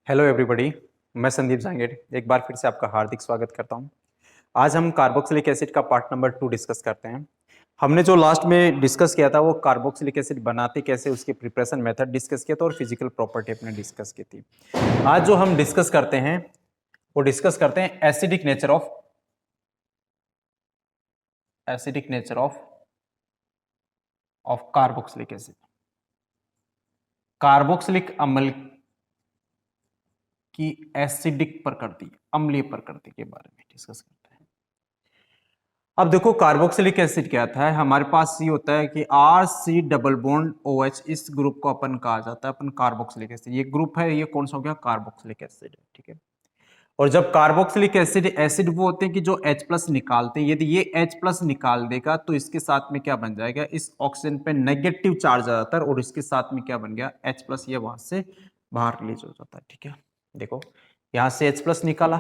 Hello everybody. मैं संदीप जांगेड़ एक बार फिर से आपका हार्दिक स्वागत करता हूं। आज हम कार्बोक्सिलिक एसिड का पार्ट नंबर 2 डिस्कस करते हैं। हमने जो लास्ट में डिस्कस किया था वो कार्बोक्सिलिक एसिड बनाते कैसे, उसके प्रिपरेशन मेथड डिस्कस किया था और फिजिकल प्रॉपर्टी अपने डिस्कस की थी। आज जो हम डिस्कस करते हैं वो डिस्कस करते हैं acidic nature of carboxylic acid. Carboxylic अम्ल की एसिडिक प्रकृति, अम्लीय प्रकृति के बारे में डिस्कस करते हैं। अब देखो कार्बोक्सिलिक एसिड क्या था, हमारे पास ये होता है कि RC डबल बॉन्ड OH, इस ग्रुप को अपन कहा जाता है अपन कार्बोक्सिलिक एसिड। ये ग्रुप है, ये कौन सा हो गया, कार्बोक्सिलिक एसिड है, ठीक है। और जब कार्बोक्सिलिक एसिड वो होते हैं कि जो H प्लस निकालते हैं, यदि ये H प्लस निकाल देगा तो इसके साथ में क्या बन जाएगा, इस ऑक्सीजन पे नेगेटिव चार्ज आ जाता है और इसके साथ में क्या बन गया, H प्लस, ये वहां से बाहर रिलीज हो जाता है, ठीक है। देखो यहां से H प्लस निकाला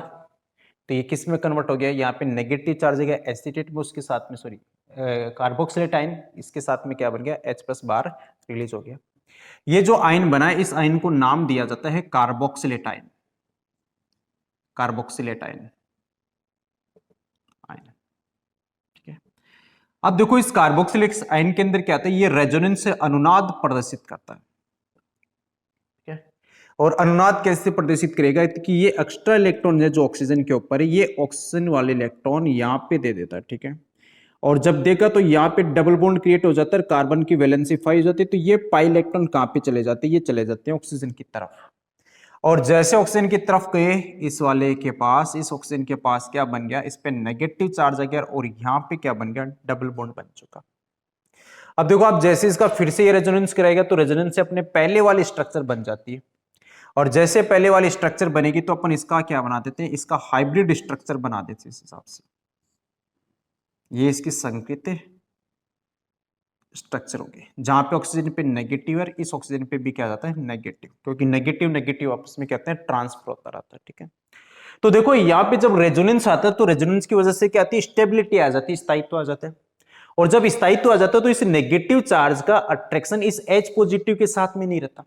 तो ये किस में कन्वर्ट हो गया, यहाँ पे नेगेटिव चार्ज है एसिटेट में, उसके साथ में सॉरी कार्बोक्सिलेट आयन, इसके साथ में क्या बन गया, H प्लस बाहर रिलीज हो गया। ये जो आयन बना है, इस आयन को नाम दिया जाता है कार्बोक्सिलेट आयन, कार्बोक्सिलेट आयन, ठीक है। अब देखो इस कार्बोक्सिलिक आयन के अंदर क्या आता है, ये रेजोनेंस से अनुनाद प्रदर्शित करता है, ठीक है। और अनुनाद कैसे प्रदर्शित करेगा कि ये एक्स्ट्रा इलेक्ट्रॉन है जो ऑक्सीजन के ऊपर है, ये ऑक्सीजन वाले इलेक्ट्रॉन यहाँ पे दे देता है, ठीक है। और जब देखा तो यहाँ पे डबल बॉन्ड क्रिएट हो जाता है, कार्बन की वैलेंसी 5 हो जाती है, तो ये पाई इलेक्ट्रॉन कहाँ पे चले जाते हैं, ये चले जाते हैं ऑक्सीजन की तरफ। और जैसे ऑक्सीजन की तरफ गए, इस वाले के पास, इस ऑक्सीजन के पास क्या बन गया, इस पे नेगेटिव चार्ज आ गया और यहाँ पे क्या बन गया, डबल बॉन्ड बन चुका। अब देखो आप जैसे इसका फिर से ये रेजोनेंस कराएगा तो रेजोनेंस से अपने पहले वाली स्ट्रक्चर बन जाती है, और जैसे पहले वाली स्ट्रक्चर बनेगी तो अपन इसका क्या बना देते हैं, इसका हाइब्रिड स्ट्रक्चर बना देते हैं इस हिसाब से। ये इसकी संकेत स्ट्रक्चर हो गए, जहां पे ऑक्सीजन पे नेगेटिव है, इस ऑक्सीजन पे भी क्या जाता है, नेगेटिव, क्योंकि नेगेटिव नेगेटिव आपस में कहते हैं ट्रांसफर होता रहता है, ठीक है। तो देखो यहाँ पे जब रेजोनेंस आता है तो रेजोनेंस की वजह से क्या आती है, स्टेबिलिटी आ जाती है, स्थायित्व आ जाता है। और जब स्थायित्व आ जाता है तो इस नेगेटिव चार्ज का अट्रैक्शन इस H पॉजिटिव के साथ में नहीं रहता,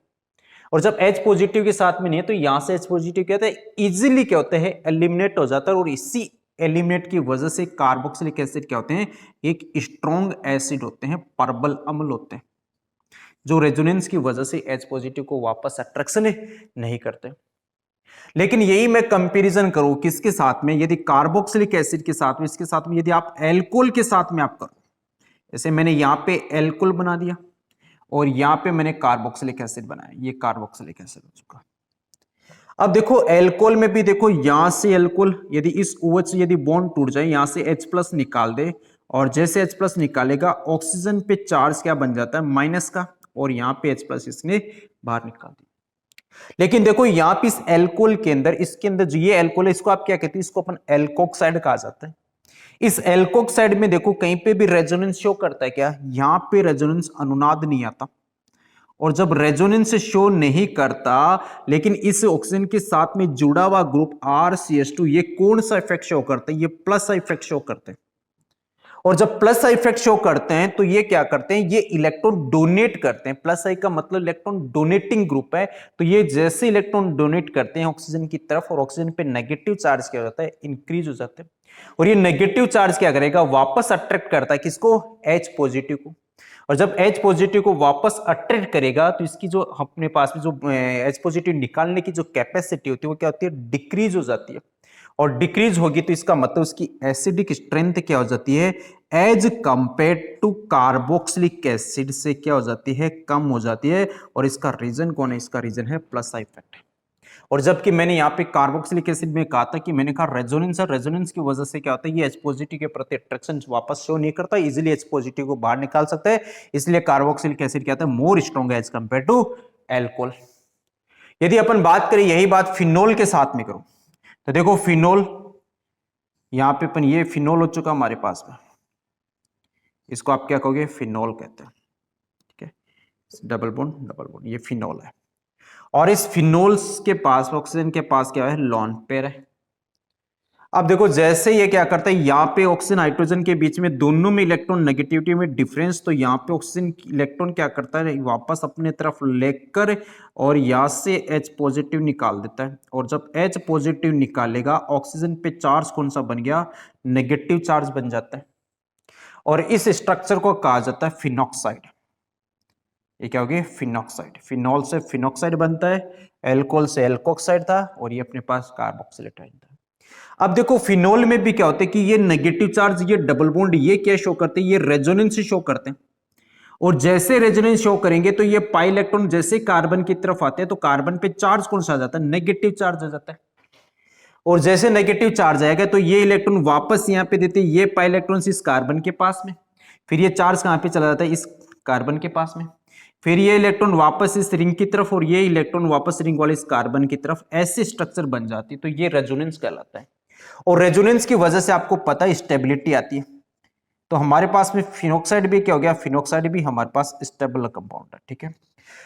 और जब H पॉजिटिव के साथ में नहीं है तो यहां से H पॉजिटिव क्या होता है, इजीली क्या होता है, एलिमिनेट हो जाता है। और इसी एलिमिनेट की वजह से कार्बोक्सिलिक एसिड क्या होते हैं, एक स्ट्रॉन्ग एसिड होते हैं, परबल अम्ल होते हैं, जो रेजोनेंस की वजह से H पॉजिटिव को वापस अट्रैक्शन नहीं करते। लेकिन यही मैं कंपैरिजन करूं किसके साथ में, यदि कार्बोक्सिलिक एसिड के साथ में, इसके साथ में यदि आप एल्कोहल के साथ में आप करो, जैसे मैंने यहां पे एल्कोहल बना दिया और यहां पे मैंने कार्बोक्सिलिक एसिड बनाया, ये कार्बोक्सिलिक एसिड हो चुका। अब देखो एल्कोहल में भी देखो, यहां से एल्कोहल यदि इस OH से यदि बॉन्ड टूट जाए, यहां से H प्लस निकाल दे, और जैसे H प्लस निकालेगा ऑक्सीजन पे चार्ज क्या बन जाता है, माइनस का, और यहां पे H प्लस इसने बाहर निकाल दिया। लेकिन देखो यहां पे इस एल्कोहल के अंदर, इसके अंदर जो ये एल्कोहल है, इसको आप क्या कहते हैं, इसको अपन एल्कोक्साइड कहा जाता है। इस एल्कोक्साइड में देखो कहीं पे भी रेजोनेंस शो करता है क्या, यहां पे रेजोनेंस अनुनाद नहीं आता। और जब रेजोनेंस शो नहीं करता, लेकिन इस ऑक्सीजन के साथ में जुड़ा हुआ ग्रुप RCH2, ये कौन सा इफेक्ट शो करता है, ये प्लस इफेक्ट शो करते हैं। और जब प्लस इफेक्ट शो करते हैं तो ये क्या करते हैं, ये इलेक्ट्रॉन डोनेट करते हैं। प्लस आई का मतलब इलेक्ट्रॉन डोनेटिंग ग्रुप है, तो ये जैसे इलेक्ट्रॉन डोनेट करते हैं ऑक्सीजन की तरफ, और ऑक्सीजन पे नेगेटिव चार्ज क्या हो जाता है, इंक्रीज हो जाता है। और ये नेगेटिव चार्ज क्या करेगा, वापस अट्रैक्ट करता है किसको, H पॉजिटिव को। और जब H पॉजिटिव को वापस अट्रैक्ट करेगा तो इसकी जो अपने पास में जो H पॉजिटिव निकालने की जो कैपेसिटी होती है वो क्या होती है, डिक्रीज हो जाती है। और डिक्रीज होगी तो इसका मतलब उसकी एसिडिक स्ट्रेंथ क्या हो जाती है, as compare to carboxylic acid से क्या हो जाती है, कम हो जाती है। और इसका रीजन कौन है, इसका रीजन है प्लस इफेक्ट। और जबकि मैंने यहाँ पे कार्बोक्सिलिक एसिड में कहा था कि मैंने कहा रेजोनेंस है, रेजोनेंस की वजह से क्या होता है, ये H पॉजिटिव के प्रति अट्रैक्शन वापस शो नहीं करता, इजीली H पॉजिटिव को बाहर निकाल सकता है। इसलिए कार्बोक्सिलिक एसिड क्या होता है, more strong as compare to alcohol. यदि अपन बात करें यही बात फिनोल के साथ में करो, तो देखो फिनोल, यहां पे अपन ये फिनोल हो चुका हमारे पास में, इसको आप क्या कहोगे, फिनोल कहते हैं, ठीक है। डबल बॉन्ड ये फिनोल है। और इस फिनोल्स के पास, ऑक्सीजन के पास क्या है, लोन पेयर है। अब देखो जैसे ये क्या करता है, यहाँ पे ऑक्सीजन हाइड्रोजन के बीच में दोनों में इलेक्ट्रॉन नेगेटिविटी में डिफरेंस, तो यहाँ पे ऑक्सीजन इलेक्ट्रॉन क्या करता है, वापस अपने तरफ लेकर और यहाँ से H पॉजिटिव निकाल देता है। और जब H पॉजिटिव निकालेगा, ऑक्सीजन पे चार्ज कौन सा बन गया, नेगेटिव चार्ज बन जाता है। और इस स्ट्रक्चर को कहा जाता है फिनॉक्साइड। ये क्या हो गया, फिनॉक्साइड। फिनॉल से फिनॉक्साइड बनता है, एल्कोहल से एल्कोक्साइड था, और ये अपने पास कार्बोक्सिलेट था। अब देखो फिनोल में भी क्या होता है कि ये नेगेटिव चार्ज, ये डबल बॉन्ड, ये क्या शो करते हैं, ये रेजोनेंस शो करते हैं। और जैसे रेजोनेंस शो करेंगे तो ये पाई इलेक्ट्रॉन जैसे कार्बन की तरफ आते हैं तो कार्बन पे चार्ज कौन सा आ जाता है, नेगेटिव चार्ज आ जाता है। और जैसे नेगेटिव चार्ज आएगा तो ये इलेक्ट्रॉन वापस यहां पे देते हैं, ये पाई इलेक्ट्रॉन इस कार्बन के पास में, फिर ये चार्ज कहां पे चला जाता है, इस कार्बन के पास में, फिर ये इलेक्ट्रॉन वापस इस रिंग की तरफ, और ये इलेक्ट्रॉन वापस रिंग वाले इस कार्बन की तरफ, ऐसे स्ट्रक्चर बन जाती है। तो ये रेजोनेंस कहलाता है। और रेजोनेंस की वजह से आपको पता है स्टेबिलिटी आती है। तो हमारे पास में फिनॉक्साइड भी क्या हो गया, फिनॉक्साइड भी हमारे पास स्टेबल कंपाउंड है, ठीक है।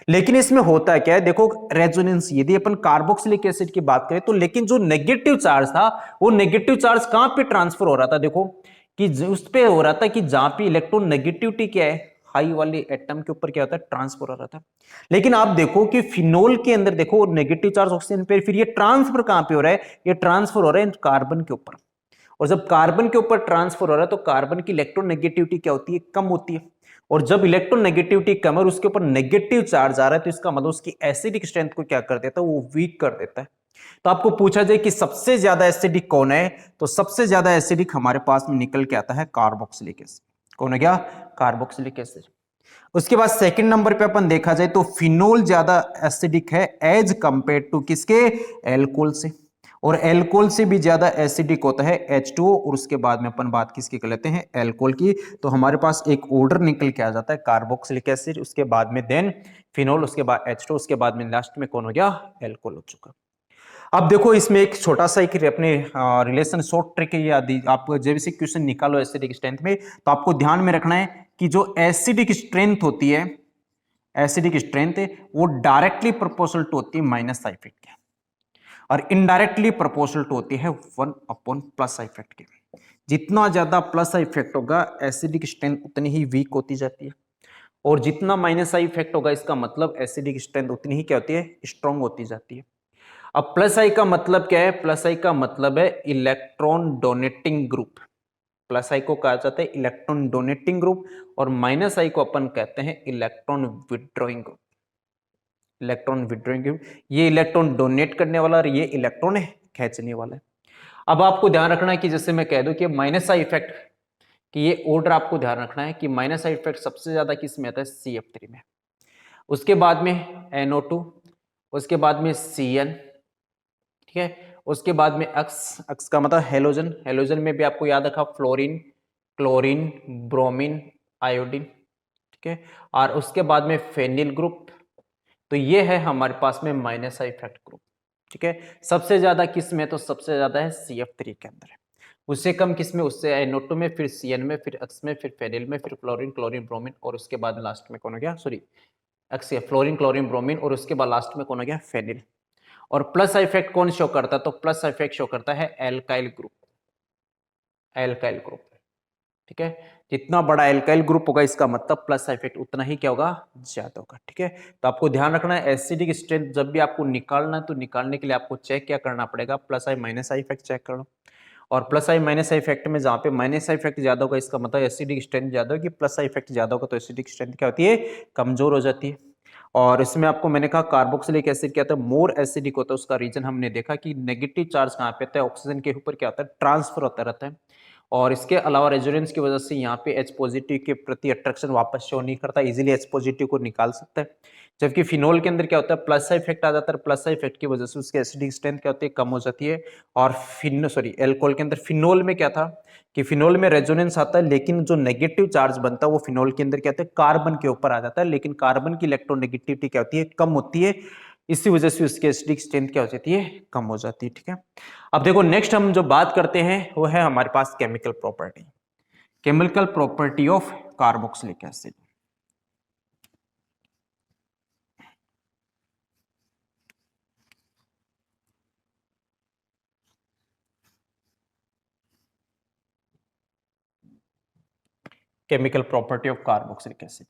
लेकिन इसमें होता है क्या है, देखो रेजोनेंस, यदि अपन कार्बोक्सिलिक एसिड की बात करें तो, लेकिन जो नेगेटिव चार्ज था वो नेगेटिव चार्ज कहां पे ट्रांसफर हो रहा था, देखो कि उस पे हो रहा था कि जहां पे इलेक्ट्रॉन नेगेटिविटी क्या है, हाई वाले एटम के ऊपर क्या होता है, ट्रांसफर हो रहा था। लेकिन आप देखो कि फिनोल के अंदर देखो नेगेटिव चार्ज ऑक्सीजन पे, फिर ये ट्रांसफर कहां पे हो रहा है, ये ट्रांसफर हो रहा है कार्बन के ऊपर। और जब कार्बन के ऊपर ट्रांसफर हो रहा है तो कार्बन की इलेक्ट्रोनेगेटिविटी क्या होती है, कम होती है। और जब इलेक्ट्रोनेगेटिविटी कम है और उसके ऊपर नेगेटिव चार्ज आ रहा है तो इसका मतलब उसकी एसिडिक स्ट्रेंथ को क्या कर देता है, वो वीक कर देता है। तो आपको पूछा जाए कि सबसे ज्यादा एसिडिक कौन है, तो सबसे ज्यादा एसिडिक हमारे पास में निकल के आता है कार्बोक्सिलिक एसिड। कौन है क्या, कार्बोक्सिलिक एसिड। उसके बाद सेकंड नंबर पे अपन देखा जाए तो फिनोल ज्यादा एसिडिक है एज कंपेयर टू किसके, एल्कोहल से। और एल्कोहल से भी ज्यादा एसिडिक होता है H2O, और उसके बाद में अपन बात किसकी कर लेते हैं, एल्कोहल की। तो हमारे पास एक ऑर्डर निकल के आ जाता है कार्बोक्सिलिक एसिड, उसके बाद में देन फिनोल, उसके बाद H2O, उसके बाद में लास्ट में कौन हो गया, एल्कोहल हो चुका। अब देखो इसमें एक छोटा सा एक अपने रिलेशन शॉर्ट ट्रिक है, यदि आप जब से क्वेश्चन निकालो एसिडिक स्ट्रेंथ में, तो आपको ध्यान में रखना है कि जो एसिडिक स्ट्रेंथ होती है, एसिडिक स्ट्रेंथ वो डायरेक्टली प्रोपोर्शनल टू होती है माइनस आई इफेक्ट के, और इनडायरेक्टली प्रोपोर्शनल टू होती है 1 प्लस आई इफेक्ट के। जितना ज्यादा प्लस आई इफेक्ट होगा एसिडिक स्ट्रेंथ उतनी ही वीक होती जाती है, और जितना माइनस आई इफेक्ट होगा इसका मतलब एसिडिक स्ट्रेंथ उतनी ही क्या होती है, स्ट्रांग होती जाती है। अब प्लस आई का मतलब क्या है, प्लस आई का मतलब है इलेक्ट्रॉन डोनेटिंग ग्रुप। प्लस आई को कहा जाता है इलेक्ट्रॉन डोनेटिंग ग्रुप, और माइनस आई को अपन कहते हैं electron withdrawing group. Electron withdrawing group, ये इलेक्ट्रॉन डोनेट करने वाला और ये इलेक्ट्रॉन है खींचने वाला है। अब आपको ध्यान रखना है कि जैसे मैं कह दूं कि माइनस आई इफेक्ट, कि ये ऑर्डर आपको ध्यान रखना है कि माइनस आई इफेक्ट सबसे ज्यादा किस में आता है, CF3 में, उसके बाद में NO2, उसके बाद में CN, ठीक है, उसके बाद में अक्स, अक्स का मतलब हेलोजन, हेलोजन में भी आपको याद रखा फ्लोरीन, क्लोरीन, ब्रोमीन, आयोडीन, ठीक है, और उसके बाद में फेनिल ग्रुप। तो ये है हमारे पास में माइनस आई इफेक्ट ग्रुप, ठीक है। सबसे ज्यादा किस में, तो सबसे ज्यादा है CF3 के अंदर है, उससे कम किस में, उससे NO2 में, फिर CN में, फिर अक्स में, फिर फेनिल में, फिर क्लोरीन, क्लोरीन, ब्रोमीन, और उसके बाद लास्ट में कौन हो गया, सॉरी अक्स, फ्लोरीन, क्लोरीन, ब्रोमीन, और उसके बाद लास्ट में कौन हो गया, फेनिल। और प्लस इफेक्ट कौन शो करता है, तो प्लस इफेक्ट शो करता है एल्काइल ग्रुप, एल्काइल ग्रुप, ठीक है। जितना बड़ा एल्काइल ग्रुप होगा इसका मतलब प्लस इफेक्ट उतना ही क्या होगा, ज्यादा होगा, ठीक है। तो आपको ध्यान रखना है एसिडिक स्ट्रेंथ जब भी आपको निकालना है तो निकालने के लिए आपको चेक क्या करना पड़ेगा, plus I minus I effect check करो। और plus I minus I effect में जहां पे माइनस आई इफेक्ट ज्यादा होगा इसका मतलब एसिडिक स्ट्रेंथ ज्यादा होगी, प्लस आई इफेक्ट ज्यादा होगा तो एसिडिक स्ट्रेंथ क्या होती है, कमजोर हो जाती है। और इसमें आपको मैंने कहा कार्बोक्सिलिक एसिड क्या होता है, मोर एसिडिक होता है। उसका रीजन हमने देखा कि नेगेटिव चार्ज कहां पे आता है, ऑक्सीजन के ऊपर क्या होता है, ट्रांसफर होता रहता है। और इसके अलावा रेजोनेंस की वजह से यहाँ पे H पॉजिटिव के प्रति अट्रैक्शन वापस शो नहीं करता, इजीली H पॉजिटिव को निकाल सकता है। जबकि फिनोल के अंदर क्या होता है, प्लस इफेक्ट आ जाता है, प्लस इफेक्ट की वजह से उसकी एसिडिक स्ट्रेंथ क्या होती है, कम हो जाती है। और एल्कोहल के अंदर, फिनोल में क्या था कि फिनोल में रेजोनेंस आता है, लेकिन जो नेगेटिव चार्ज बनता है वो फिनोल के अंदर क्या होता है, कार्बन के ऊपर आ जाता है, लेकिन कार्बन की इलेक्ट्रोनेगेटिविटी क्या होती है, कम होती है। इसी वजह से उसकी एसिडिक स्ट्रेंथ क्या हो जाती है, कम हो जाती है, ठीक है। अब देखो नेक्स्ट हम जो बात करते हैं वो है हमारे पास chemical property, chemical property of carboxylic acid. Chemical property of carboxylic acid.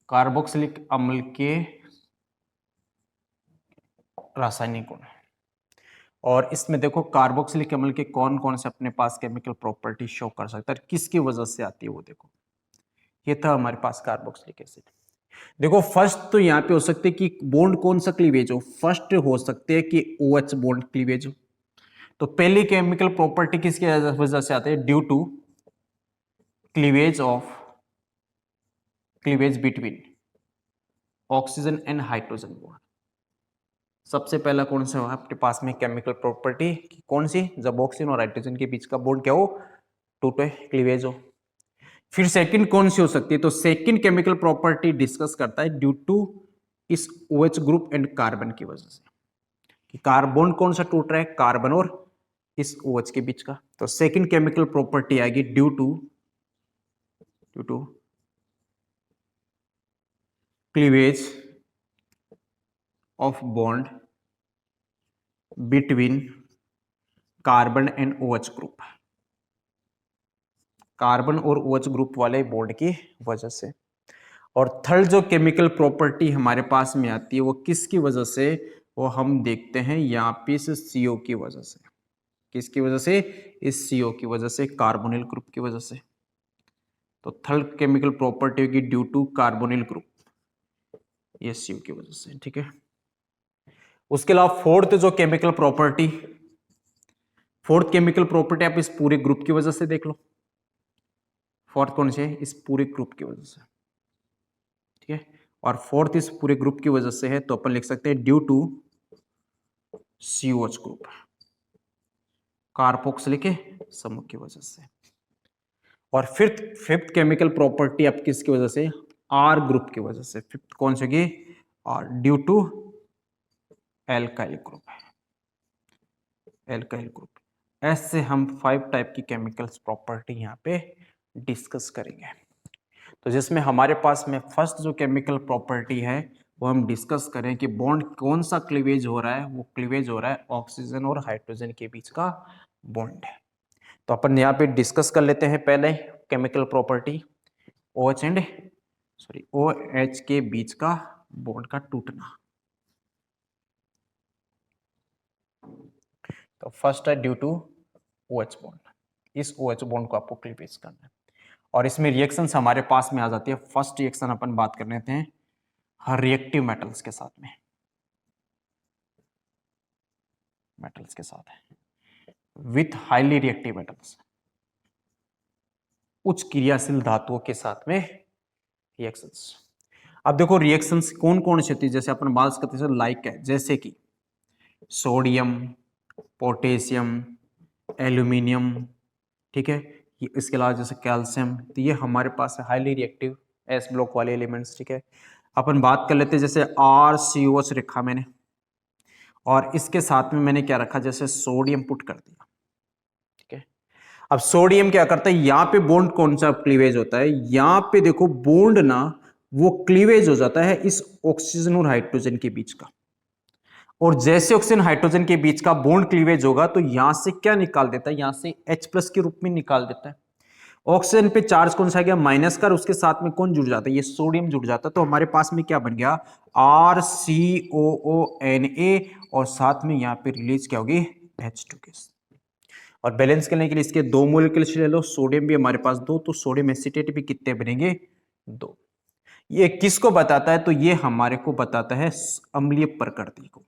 Carboxylic अम्ल के रासायनिक गुण, और इसमें देखो कार्बोक्सिलिक अम्ल के कौन कौन से अपने पास केमिकल प्रॉपर्टी शो कर सकता है, किसकी वजह से आती है वो देखो। ये था हमारे पास कार्बोक्सिलिक एसिड। देखो फर्स्ट तो यहाँ पे हो सकते है कि बॉन्ड कौन सा क्लीवेज हो, फर्स्ट हो सकते हैं कि OH बॉन्ड क्लीवेज हो। तो पहली केमिकल प्रॉपर्टी किसकी वजह से आती है, due to cleavage between oxygen and hydrogen bond. सबसे पहला कौन सा है आपके पास में केमिकल प्रॉपर्टी, कौन सी, जब ऑक्सीजन और हाइड्रोजन के बीच का बॉन्ड क्या हो, टूटे, क्लीवेज हो। फिर सेकंड कौन सी हो सकती है, तो सेकंड केमिकल प्रॉपर्टी डिस्कस करता है ड्यू टू इस OH ग्रुप एंड कार्बन की वजह से, कि कार्बन कौन सा टूट रहा है, कार्बन और इस OH के बीच का। तो सेकंड केमिकल प्रॉपर्टी आएगी due to cleavage of bond between carbon and OH group, carbon और OH ग्रुप वाले बॉन्ड की वजह से। और थर्ड जो केमिकल प्रॉपर्टी हमारे पास में आती है वो किसकी वजह से, वो हम देखते हैं यहाँ पे इस CO की वजह से। किसकी वजह से, इस CO की वजह से, कार्बोनिल ग्रुप की वजह से। तो थर्ड केमिकल प्रॉपर्टी होगी ड्यू टू कार्बोनिल ग्रुप, ये CO की वजह से, ठीक है। उसके अलावा फोर्थ केमिकल प्रॉपर्टी आप इस पूरे ग्रुप की वजह से देख लो। फोर्थ कौन से है, इस पूरे ग्रुप की वजह से, ठीक है। और फोर्थ इस पूरे ग्रुप की वजह से है, तो अपन लिख सकते हैं due to COH group, carboxylic समूह की वजह से। और फिफ्थ केमिकल प्रॉपर्टी आप किसकी वजह से, R ग्रुप की वजह से। फिफ्थ कौन सी होगी, और ड्यू टू एल्काइल ग्रुप। ऐसे हम 5 टाइप की केमिकल्स प्रॉपर्टी यहाँ पे डिस्कस करेंगे। तो जिसमें हमारे पास में फर्स्ट जो केमिकल प्रॉपर्टी है वो हम डिस्कस करें कि बॉन्ड कौन सा क्लीवेज हो रहा है, वो क्लीवेज हो रहा है ऑक्सीजन और हाइड्रोजन के बीच का बॉन्ड है। तो अपन यहाँ पे डिस्कस कर लेते हैं पहले केमिकल प्रॉपर्टी OH के बीच का बॉन्ड का टूटना। तो फर्स्ट है ड्यू टू OH बॉन्ड, इस OH बॉन्ड को आपको क्लीवेज करना है। और इसमें रिएक्शंस हमारे पास में आ जाती है। फर्स्ट रिएक्शन अपन बात कर लेते हैं रिएक्टिव मेटल्स के साथ में, विथ हाईली रिएक्टिव मेटल्स, उच्च क्रियाशील धातुओं के साथ में रिएक्शंस। अब देखो रिएक्शंस कौन कौन सी होती है, जैसे अपन बात करते हैं लाइक है, जैसे कि सोडियम, पोटेशियम, एल्यूमिनियम, ठीक है। इसके अलावा जैसे कैल्शियम, तो ये हमारे पास है हाईली रिएक्टिव एस ब्लॉक वाले एलिमेंट्स, ठीक है। अपन बात कर लेते हैं जैसे RCOH रखा मैंने, और इसके साथ में मैंने क्या रखा, जैसे सोडियम पुट कर दिया, ठीक है। अब सोडियम क्या करता है, यहां पे बॉन्ड कौन सा क्लीवेज होता है, यहां पे देखो बॉन्ड ना वो क्लीवेज हो जाता है इस ऑक्सीजन और हाइड्रोजन के बीच का। और जैसे ऑक्सीजन हाइड्रोजन के बीच का बॉन्ड क्लीवेज होगा तो यहां से क्या निकाल देता है, यहां से H+ के रूप में निकाल देता है। ऑक्सीजन पे चार्ज कौन सा आ गया, माइनस का, उसके साथ में कौन जुड़ जाता है, ये सोडियम जुड़ जाता है। तो हमारे पास में क्या बन गया, RCOONA, और साथ में यहाँ पे रिलीज क्या होगी, H2 गैस। और बैलेंस करने के लिए इसके 2 मॉलिक्यूल्स ले लो, सोडियम भी हमारे पास 2, तो सोडियम एसीटेट भी कितने बनेंगे, 2। ये किसको बताता है, तो ये हमारे को बताता है अम्लीय प्रकृति को,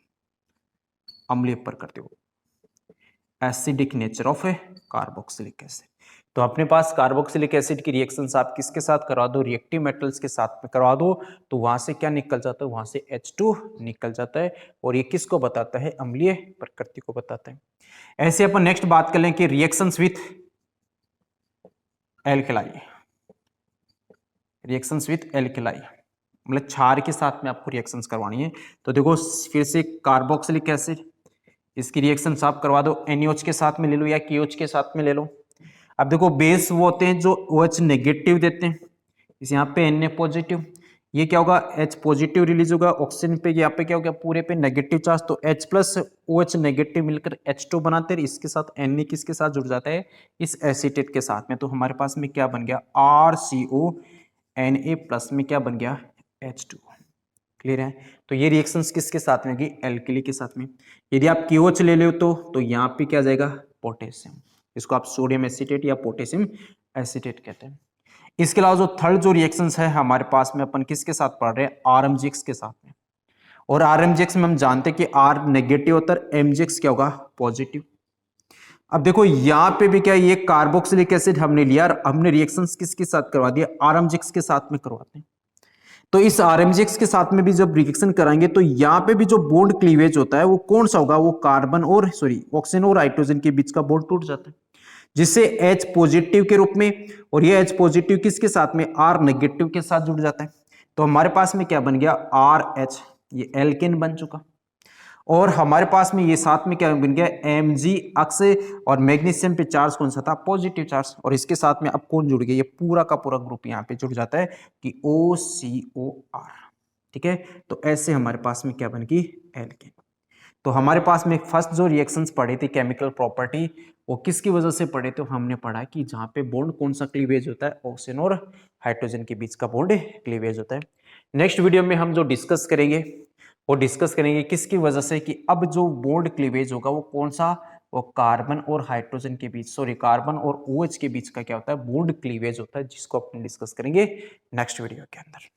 acidic nature of carboxylic acid. तो अपने पास कार्बोक्सिलिक एसिड की रिएक्शंस आप किसके साथ करवा दो, रिएक्टिव मेटल्स के साथ में करवा दो, तो वहां से क्या निकल जाता है, वहां से H2 निकल जाता है। और ये किसको बताता है, अम्लीय प्रकृति को बताता है। ऐसे अपन नेक्स्ट बात कर लें कि रिएक्शंस विथ एल्कलाई, मतलब क्षार के साथ में आपको रिएक्शंस करवानी है। तो देखो फिर से कार्बोक्सिलिक एसिड, इसकी रिएक्शन आप करवा दो NaOH के साथ में ले लो या KOH के साथ में ले लो। अब देखो बेस वो होते हैं जो OH नेगेटिव देते हैं, इस यहाँ पे Na पॉजिटिव, ये क्या होगा, H पॉजिटिव रिलीज होगा ऑक्सीजन पे, यहाँ पे क्या हो गया पूरे पे नेगेटिव चार्ज, तो H प्लस OH नेगेटिव मिलकर H2 बनाते हैं, इसके साथ Na किसके साथ जुड़ जाता है, इस एसीटेट के साथ में, तो हमारे पास में क्या बन गया RCO Na प्लस में क्या बन गया H2। क्लियर है, तो ये रिएक्शंस किसके साथ में होगी, एल्कली के साथ में। यदि आप KOH ले लो तो यहाँ पे क्या जाएगा पोटेशियम, इसको आप सोडियम एसीटेट या पोटेशियम एसीटेट कहते हैं। इसके अलावा जो थर्ड जो रिएक्शंस है हमारे पास में अपन किसके साथ पढ़ रहे हैं, RMGX के साथ में, और RMGX में हम जानते हैं कि R नेगेटिव होता है, MGX क्या होगा पॉजिटिव। अब देखो यहाँ पे भी क्या, ये कार्बोक्सिलिक एसिड हमने लिया और हमने रिएक्शंस किसके साथ करवा दिया, RMGX के साथ में करवाते हैं। तो इस RMGX के साथ में भी जब रिएक्शन कराएंगे तो यहाँ पे भी जो बॉन्ड क्लीवेज होता है वो कौन सा होगा, वो कार्बन और ऑक्सीजन और हाइड्रोजन के बीच का बॉन्ड टूट जाता है, जिससे H पॉजिटिव के रूप में, और ये H पॉजिटिव किसके साथ में, R नेगेटिव के साथ जुड़ जाता है। तो हमारे पास में क्या बन गया RH, ये एल्केन बन चुका, और हमारे पास में ये साथ में क्या बन गया Mg अक्स, और मैग्नीशियम पे चार्ज कौन सा था, पॉजिटिव चार्ज, और इसके साथ में अब कौन जुड़ गया, ये पूरा का पूरा ग्रुप यहाँ पे जुड़ जाता है कि OCOR। ठीक है, तो ऐसे हमारे पास में क्या बन गई एल्केन। तो हमारे पास में फर्स्ट जो रिएक्शंस पढ़े थे केमिकल प्रॉपर्टी, वो किसकी वजह से पढ़े थे, हमने पढ़ा कि जहाँ पे बॉन्ड कौन सा क्लीवेज होता है, ऑक्सीजन और हाइड्रोजन के बीच का बॉन्ड क्लीवेज होता है। नेक्स्ट वीडियो में हम जो डिस्कस करेंगे वो डिस्कस करेंगे किसकी वजह से, कि अब जो बॉन्ड क्लीवेज होगा वो कौन सा, वो कार्बन और हाइड्रोजन के बीच, कार्बन और OH के बीच का क्या होता है, बॉन्ड क्लीवेज होता है, जिसको अपन डिस्कस करेंगे नेक्स्ट वीडियो के अंदर।